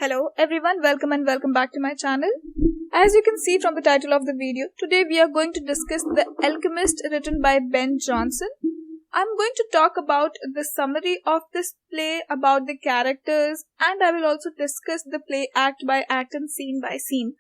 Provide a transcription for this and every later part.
Hello everyone, welcome and welcome back to my channel. As you can see from the title of the video, today we are going to discuss The Alchemist written by Ben Jonson. I'm going to talk about the summary of this play, about the characters, and I will also discuss the play act by act and scene by scene.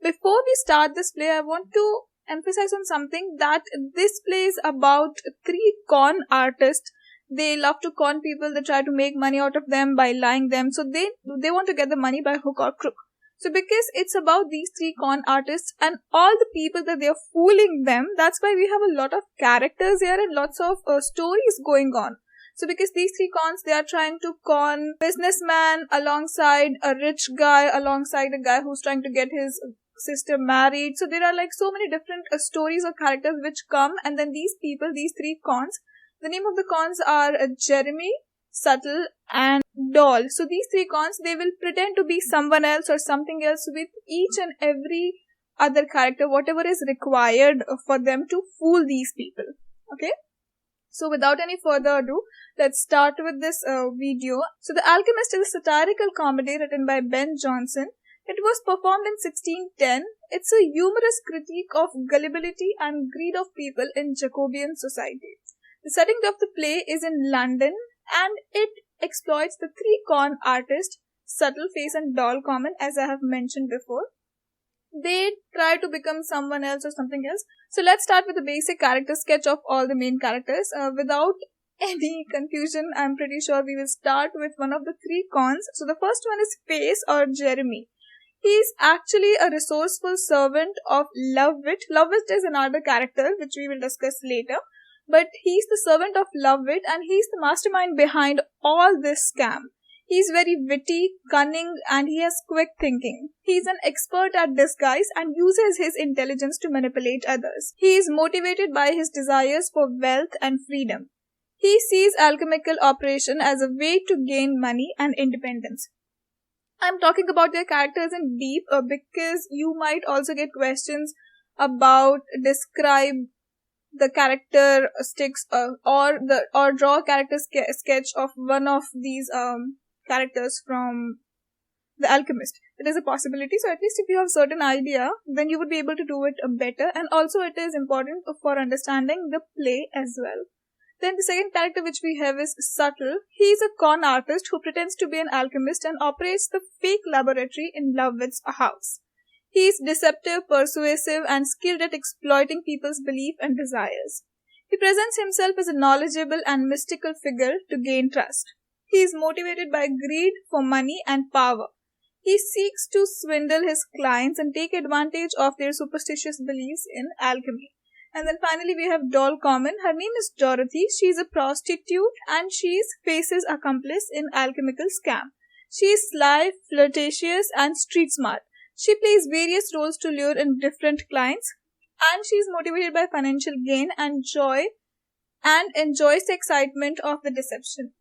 Before we start this play, I want to emphasize on something that this play is about three con artists. They love to con people, they try to make money out of them by lying them. So they want to get the money by hook or crook. So because it's about these three con artists and all the people that they are fooling them, that's why we have a lot of characters here and lots of stories going on. So because these three cons, they are trying to con businessman alongside a rich guy, alongside a guy who's trying to get his sister married. So there are like so many different stories or characters which come, and then these people, these three cons, the name of the cons are Jeremy, Subtle and Doll. So these three cons, they will pretend to be someone else or something else with each and every other character, whatever is required for them to fool these people. Okay? So without any further ado, let's start with this video. So The Alchemist is a satirical comedy written by Ben Jonson. It was performed in 1610. It's a humorous critique of gullibility and greed of people in Jacobean society. The setting of the play is in London and it exploits the three con artists, Subtle, Face and Doll Common, as I have mentioned before. They try to become someone else or something else. So let's start with the basic character sketch of all the main characters. Without any confusion, I'm pretty sure we will start with one of the three cons. So the first one is Face or Jeremy. He is actually a resourceful servant of Lovewit. Lovewit is another character which we will discuss later. But he's the servant of Lovewit and he's the mastermind behind all this scam. He's very witty, cunning and he has quick thinking. He's an expert at disguise and uses his intelligence to manipulate others. He is motivated by his desires for wealth and freedom. He sees alchemical operation as a way to gain money and independence. I'm talking about their characters in deep because you might also get questions about describe the characteristics or draw a character sketch of one of these characters from The Alchemist. It is a possibility. So at least if you have certain idea, then you would be able to do it better. And also it is important for understanding the play as well. Then the second character which we have is Subtle. He is a con artist who pretends to be an alchemist and operates the fake laboratory in Lovewit's house. He is deceptive, persuasive, and skilled at exploiting people's belief and desires. He presents himself as a knowledgeable and mystical figure to gain trust. He is motivated by greed for money and power. He seeks to swindle his clients and take advantage of their superstitious beliefs in alchemy. And then finally we have Doll Common. Her name is Dorothy. She is a prostitute and she is Face's accomplice in alchemical scam. She is sly, flirtatious, and street smart. She plays various roles to lure in different clients and she is motivated by financial gain and joy and enjoys the excitement of the deception.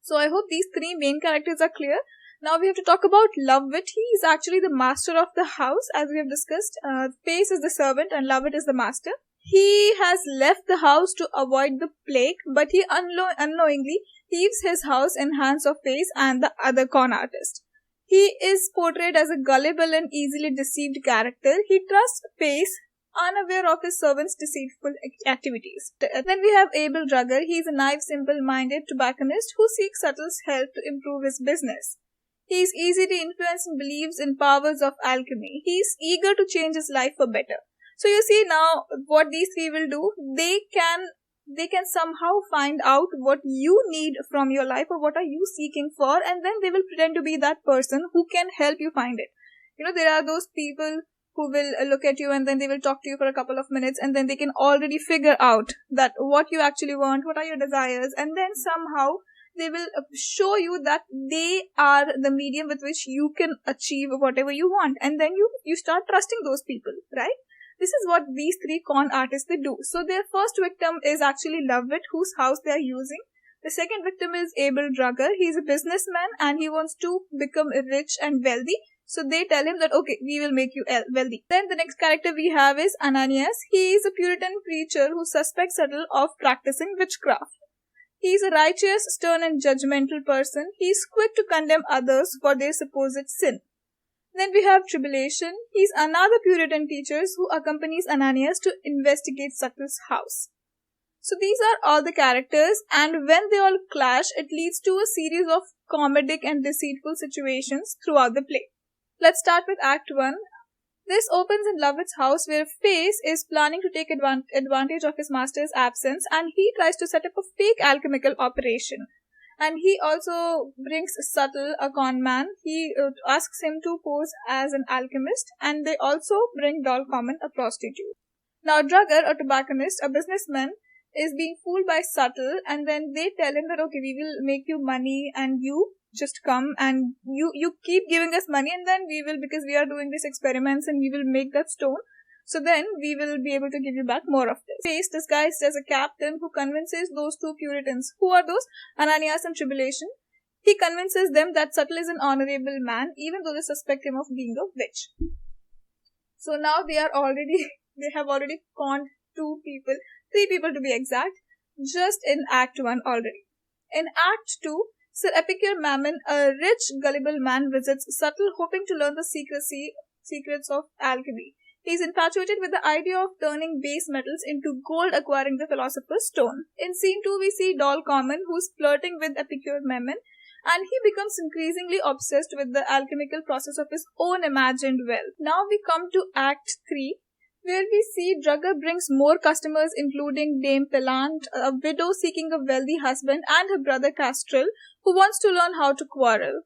So I hope these three main characters are clear. Now we have to talk about Lovewit. He is actually the master of the house as we have discussed. Face is the servant and Lovewit is the master. He has left the house to avoid the plague, but he unknowingly leaves his house in hands of Face and the other con artist. He is portrayed as a gullible and easily deceived character. He trusts Face, unaware of his servant's deceitful activities. Then we have Abel Drugger. He is a naive, simple-minded tobacconist who seeks Suttle's help to improve his business. He is easily influenced and believes in powers of alchemy. He is eager to change his life for better. So you see now what these three will do. They can somehow find out what you need from your life or what are you seeking for, and then they will pretend to be that person who can help you find it. You know, there are those people who will look at you and then they will talk to you for a couple of minutes and then they can already figure out that what you actually want, what are your desires, and then somehow they will show you that they are the medium with which you can achieve whatever you want, and then you start trusting those people, right? This is what these three con artists, they do. So their first victim is actually Lovewit, whose house they are using. The second victim is Abel Drugger. He is a businessman and he wants to become rich and wealthy. So they tell him that, okay, we will make you wealthy. Then the next character we have is Ananias. He is a Puritan preacher who suspects Subtle of practicing witchcraft. He is a righteous, stern and judgmental person. He is quick to condemn others for their supposed sin. Then we have Tribulation. He is another Puritan teacher who accompanies Ananias to investigate Subtle's house. So these are all the characters, and when they all clash, it leads to a series of comedic and deceitful situations throughout the play. Let's start with Act 1. This opens in Lovett's house, where Face is planning to take advantage of his master's absence, and he tries to set up a fake alchemical operation. And he also brings Subtle, a con man. He asks him to pose as an alchemist, and they also bring Doll Common, a prostitute. Now Drugger, a tobacconist, a businessman, is being fooled by Subtle, and then they tell him that, okay, we will make you money and you just come and you keep giving us money, and then we will, because we are doing these experiments and we will make that stone, so then we will be able to give you back more of this. Face, disguised as a captain, who convinces those two Puritans. Who are those? Ananias and Tribulation. He convinces them that Subtle is an honorable man, even though they suspect him of being a witch. So now they have already conned three people to be exact, just in Act 1 already. In Act 2, Sir Epicure Mammon, a rich, gullible man, visits Subtle, hoping to learn the secrets of alchemy. He is infatuated with the idea of turning base metals into gold, acquiring the Philosopher's Stone. In Scene 2, we see Doll Common, who is flirting with Epicure Mammon, and he becomes increasingly obsessed with the alchemical process of his own imagined wealth. Now we come to Act 3, where we see Drugger brings more customers, including Dame Pillant, a widow seeking a wealthy husband, and her brother Castrel, who wants to learn how to quarrel.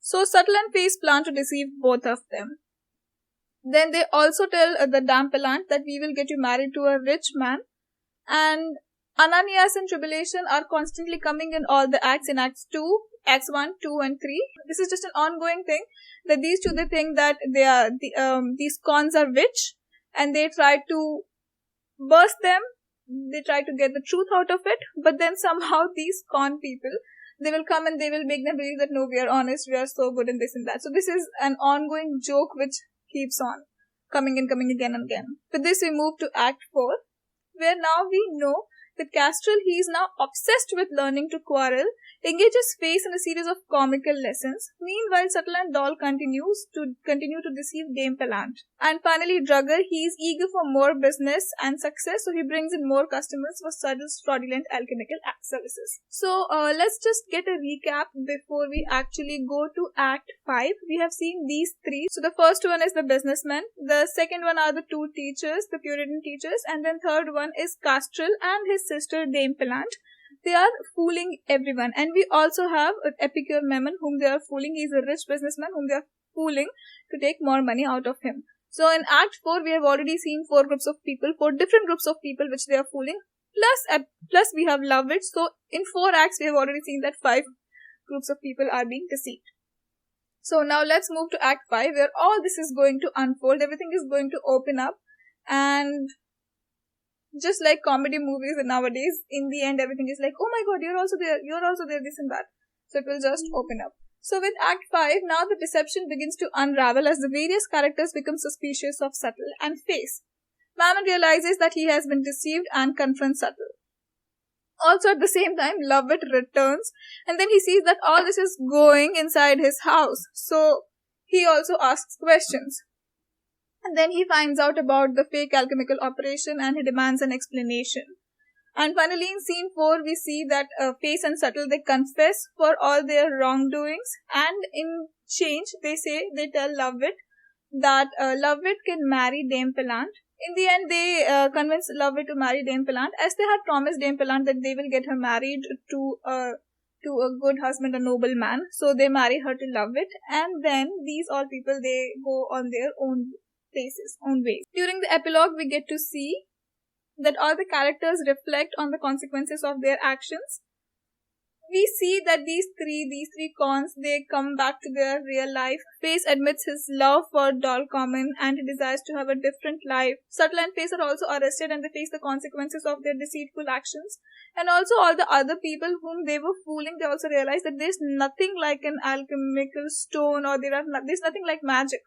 So Subtle and Face plan to deceive both of them. Then they also tell the Dame Pillant that we will get you married to a rich man. And Ananias and Tribulation are constantly coming in all the acts, in Acts 2, Acts 1, 2 and 3. This is just an ongoing thing, that these two, they think that they are these cons are witch, and they try to burst them, they try to get the truth out of it, but then somehow these con people, they will come and they will make them believe that no, we are honest, we are so good and this and that. So this is an ongoing joke which keeps on coming again and again. With this we move to Act 4, where now we know that Castrel, he is now obsessed with learning to quarrel, engages Face in a series of comical lessons. Meanwhile, Subtle and Doll continue to deceive Dame Pillant. And finally, Drugger, he is eager for more business and success, so he brings in more customers for Subtle's fraudulent alchemical services. So, let's just get a recap before we actually go to Act 5. We have seen these three. So, the first one is the businessman. The second one are the two teachers, the Puritan teachers. And then third one is Castrel and his sister Dame Pillant. They are fooling everyone. And we also have Epicure Mammon, whom they are fooling. He is a rich businessman whom they are fooling to take more money out of him. So in Act 4, we have already seen four different groups of people which they are fooling. Plus we have Lovett. So in 4 acts, we have already seen that 5 groups of people are being deceived. So now let's move to Act 5, where all this is going to unfold. Everything is going to open up, and just like comedy movies nowadays, in the end everything is like, oh my god, you're also there, this and that. So it will just open up. So with Act 5, now the deception begins to unravel as the various characters become suspicious of Subtle and Face. Mammon realizes that he has been deceived and confronts Subtle. Also at the same time, Lovett returns, and then he sees that all this is going inside his house. So he also asks questions. And then he finds out about the fake alchemical operation and he demands an explanation. And finally in Scene 4, we see that Face and Subtle, they confess for all their wrongdoings, and in change they tell Lovett that Lovett can marry Dame Pillant. In the end, they convince Lovett to marry Dame Pillant, as they had promised Dame Pillant that they will get her married to a good husband, a noble man. So they marry her to Lovett, and then these all people, they go on their own ways. During the epilogue, we get to see that all the characters reflect on the consequences of their actions. We see that these three cons, they come back to their real life. Face admits his love for Doll Common and he desires to have a different life. Subtle and Face are also arrested and they face the consequences of their deceitful actions. And also all the other people whom they were fooling, they also realize that there's nothing like an alchemical stone, or there's nothing like magic.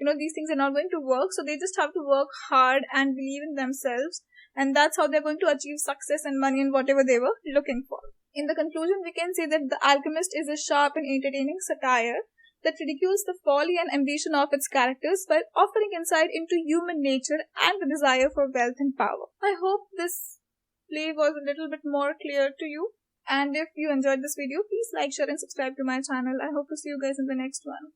These things are not going to work, so they just have to work hard and believe in themselves. and that's how they're going to achieve success and money and whatever they were looking for. In the conclusion, we can say that The Alchemist is a sharp and entertaining satire that ridicules the folly and ambition of its characters while offering insight into human nature and the desire for wealth and power. I hope this play was a little bit more clear to you. And if you enjoyed this video, please like, share and subscribe to my channel. I hope to see you guys in the next one.